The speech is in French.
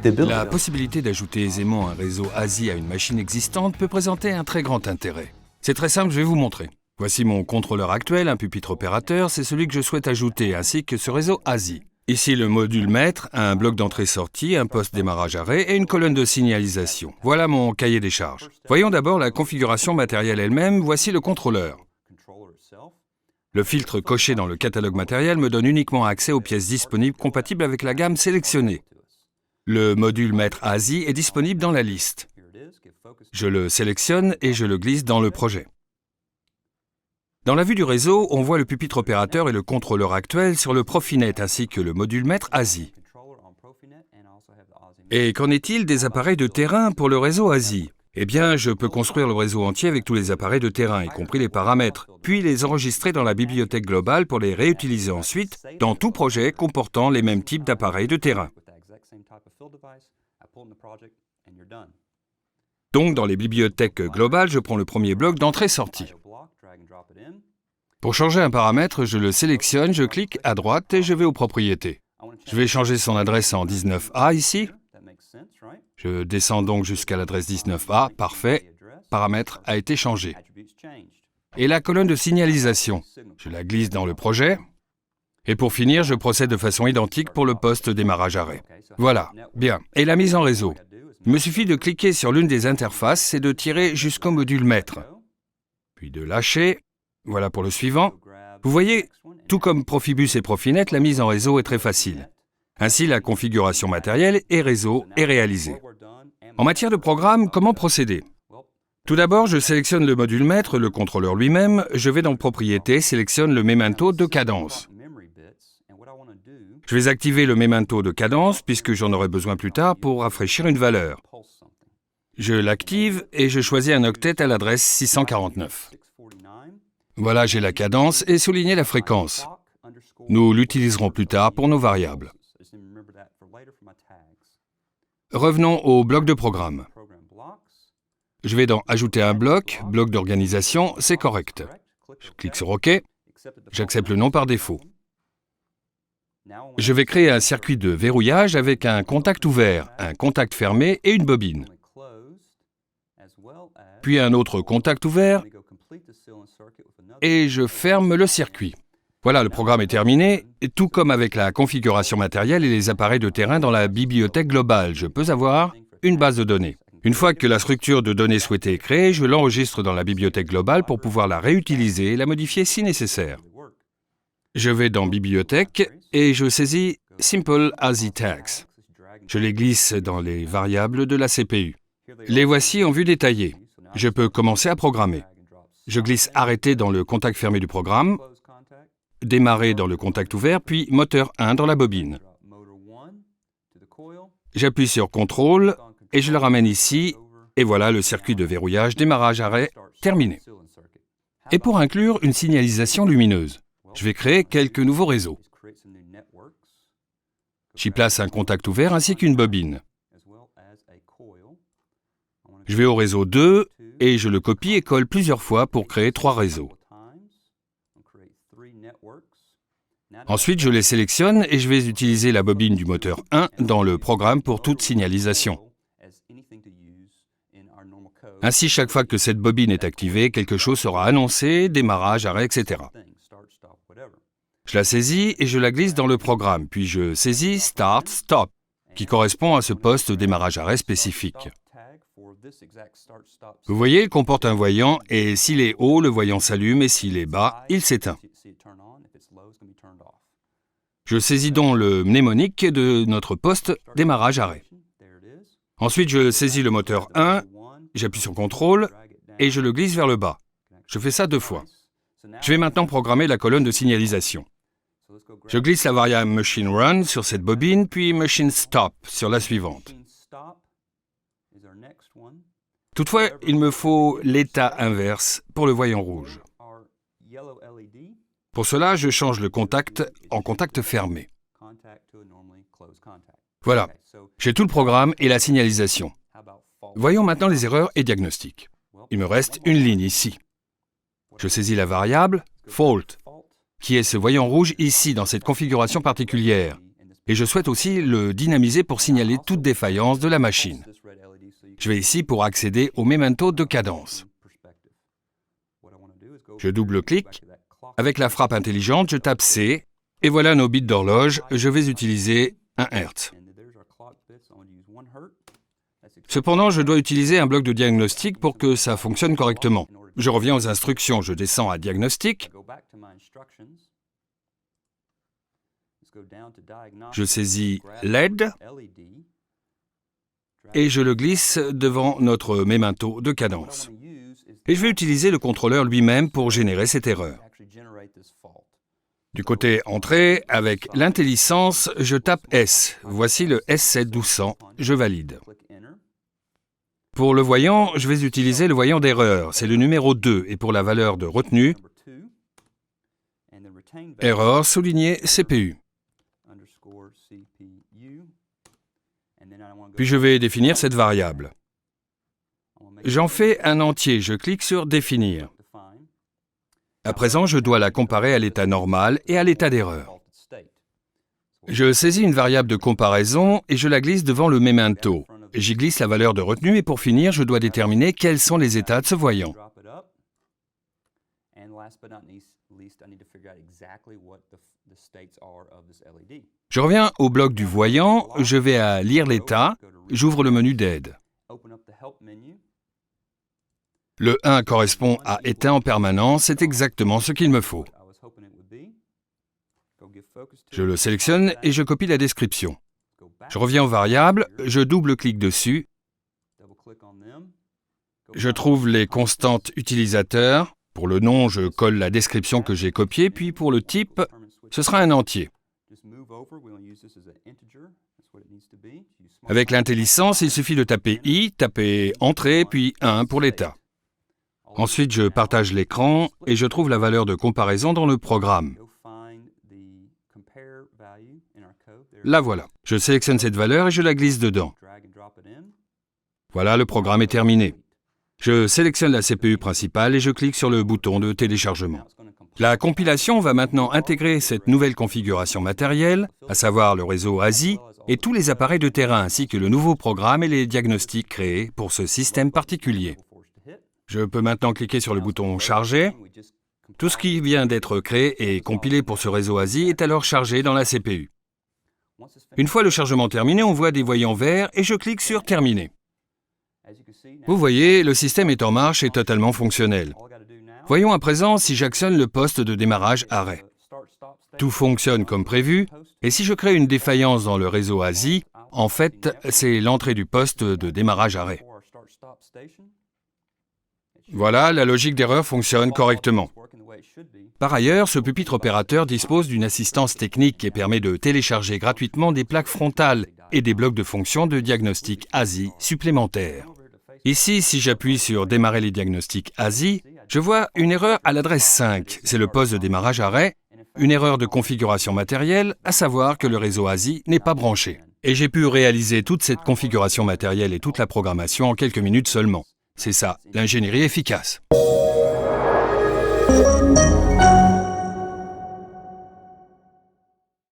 La possibilité d'ajouter aisément un réseau ASI à une machine existante peut présenter un très grand intérêt. C'est très simple, je vais vous montrer. Voici mon contrôleur actuel, un pupitre opérateur, c'est celui que je souhaite ajouter, ainsi que ce réseau ASI. Ici le module maître, un bloc d'entrée-sortie, un poste démarrage-arrêt et une colonne de signalisation. Voilà mon cahier des charges. Voyons d'abord la configuration matérielle elle-même, voici le contrôleur. Le filtre coché dans le catalogue matériel me donne uniquement accès aux pièces disponibles compatibles avec la gamme sélectionnée. Le module maître ASI est disponible dans la liste. Je le sélectionne et je le glisse dans le projet. Dans la vue du réseau, on voit le pupitre opérateur et le contrôleur actuel sur le Profinet ainsi que le module maître ASI. Et qu'en est-il des appareils de terrain pour le réseau ASI? Eh bien, je peux construire le réseau entier avec tous les appareils de terrain, y compris les paramètres, puis les enregistrer dans la bibliothèque globale pour les réutiliser ensuite dans tout projet comportant les mêmes types d'appareils de terrain. Donc, dans les bibliothèques globales, je prends le premier bloc d'entrée-sortie. Pour changer un paramètre, je le sélectionne, je clique à droite et je vais aux propriétés. Je vais changer son adresse en 19A ici. Je descends donc jusqu'à l'adresse 19A, parfait. Paramètre a été changé. Et la colonne de signalisation, je la glisse dans le projet. Et pour finir, je procède de façon identique pour le poste démarrage-arrêt. Voilà, bien. Et la mise en réseau. Il me suffit de cliquer sur l'une des interfaces et de tirer jusqu'au module maître. Puis de lâcher. Voilà pour le suivant. Vous voyez, tout comme Profibus et Profinet, la mise en réseau est très facile. Ainsi, la configuration matérielle et réseau est réalisée. En matière de programme, comment procéder? Tout d'abord, je sélectionne le module maître, le contrôleur lui-même, je vais dans Propriétés, sélectionne le memento de cadence. Je vais activer le memento de cadence puisque j'en aurai besoin plus tard pour rafraîchir une valeur. Je l'active et je choisis un octet à l'adresse 649. Voilà, j'ai la cadence et souligner la fréquence. Nous l'utiliserons plus tard pour nos variables. Revenons au bloc de programme. Je vais dans Ajouter un bloc, bloc d'organisation, c'est correct. Je clique sur OK. J'accepte le nom par défaut. Je vais créer un circuit de verrouillage avec un contact ouvert, un contact fermé et une bobine. Puis un autre contact ouvert et je ferme le circuit. Voilà, le programme est terminé, tout comme avec la configuration matérielle et les appareils de terrain dans la bibliothèque globale. Je peux avoir une base de données. Une fois que la structure de données souhaitée est créée, je l'enregistre dans la bibliothèque globale pour pouvoir la réutiliser et la modifier si nécessaire. Je vais dans Bibliothèque et je saisis Simple ASI Tags. Je les glisse dans les variables de la CPU. Les voici en vue détaillée. Je peux commencer à programmer. Je glisse Arrêter dans le contact fermé du programme, Démarrer dans le contact ouvert, puis Moteur 1 dans la bobine. J'appuie sur CTRL et je le ramène ici, et voilà le circuit de verrouillage démarrage-arrêt terminé. Et pour inclure une signalisation lumineuse, je vais créer quelques nouveaux réseaux. J'y place un contact ouvert ainsi qu'une bobine. Je vais au réseau 2 et je le copie et colle plusieurs fois pour créer 3 réseaux. Ensuite, je les sélectionne et je vais utiliser la bobine du moteur 1 dans le programme pour toute signalisation. Ainsi, chaque fois que cette bobine est activée, quelque chose sera annoncé, démarrage, arrêt, etc. Je la saisis et je la glisse dans le programme, puis je saisis Start, Stop, qui correspond à ce poste démarrage-arrêt spécifique. Vous voyez, il comporte un voyant et s'il est haut, le voyant s'allume et s'il est bas, il s'éteint. Je saisis donc le mnémonique de notre poste démarrage-arrêt. Ensuite, je saisis le moteur 1, j'appuie sur CTRL et je le glisse vers le bas. Je fais ça 2 fois. Je vais maintenant programmer la colonne de signalisation. Je glisse la variable Machine Run sur cette bobine, puis Machine Stop sur la suivante. Toutefois, il me faut l'état inverse pour le voyant rouge. Pour cela, je change le contact en contact fermé. Voilà, j'ai tout le programme et la signalisation. Voyons maintenant les erreurs et diagnostics. Il me reste une ligne ici. Je saisis la variable Fault, qui est ce voyant rouge ici dans cette configuration particulière. Et je souhaite aussi le dynamiser pour signaler toute défaillance de la machine. Je vais ici pour accéder au memento de cadence. Je double-clique. Avec la frappe intelligente, je tape C. Et voilà nos bits d'horloge. Je vais utiliser 1 Hz. Cependant, je dois utiliser un bloc de diagnostic pour que ça fonctionne correctement. Je reviens aux instructions. Je descends à Diagnostic. Je saisis LED et je le glisse devant notre memento de cadence. Et je vais utiliser le contrôleur lui-même pour générer cette erreur. Du côté entrée, avec l'intellicence, je tape S. Voici le S7-1200. Je valide. Pour le voyant, je vais utiliser le voyant d'erreur. C'est le numéro 2. Et pour la valeur de retenue, erreur soulignée CPU. Puis je vais définir cette variable. J'en fais un entier. Je clique sur Définir. À présent, je dois la comparer à l'état normal et à l'état d'erreur. Je saisis une variable de comparaison et je la glisse devant le memento. J'y glisse la valeur de retenue et pour finir, je dois déterminer quels sont les états de ce voyant. Je reviens au bloc du voyant, je vais à Lire l'état, j'ouvre le menu d'aide. Le 1 correspond à éteint en permanence, c'est exactement ce qu'il me faut. Je le sélectionne et je copie la description. Je reviens aux variables, je double-clique dessus. Je trouve les constantes utilisateurs. Pour le nom, je colle la description que j'ai copiée, puis pour le type, ce sera un entier. Avec l'intellicence, il suffit de taper I, taper Entrée, puis 1 pour l'état. Ensuite, je partage l'écran et je trouve la valeur de comparaison dans le programme. La voilà. Je sélectionne cette valeur et je la glisse dedans. Voilà, le programme est terminé. Je sélectionne la CPU principale et je clique sur le bouton de téléchargement. La compilation va maintenant intégrer cette nouvelle configuration matérielle, à savoir le réseau ASI, et tous les appareils de terrain, ainsi que le nouveau programme et les diagnostics créés pour ce système particulier. Je peux maintenant cliquer sur le bouton « Charger ». Tout ce qui vient d'être créé et compilé pour ce réseau ASI est alors chargé dans la CPU. Une fois le chargement terminé, on voit des voyants verts et je clique sur « Terminer ». Vous voyez, le système est en marche et totalement fonctionnel. Voyons à présent si j'actionne le poste de démarrage arrêt. Tout fonctionne comme prévu, et si je crée une défaillance dans le réseau ASI, en fait, c'est l'entrée du poste de démarrage arrêt. Voilà, la logique d'erreur fonctionne correctement. Par ailleurs, ce pupitre opérateur dispose d'une assistance technique qui permet de télécharger gratuitement des plaques frontales et des blocs de fonctions de diagnostic ASI supplémentaires. Ici, si j'appuie sur « Démarrer les diagnostics ASI », je vois une erreur à l'adresse 5, c'est le poste de démarrage arrêt, une erreur de configuration matérielle, à savoir que le réseau ASI n'est pas branché. Et j'ai pu réaliser toute cette configuration matérielle et toute la programmation en quelques minutes seulement. C'est ça, l'ingénierie efficace.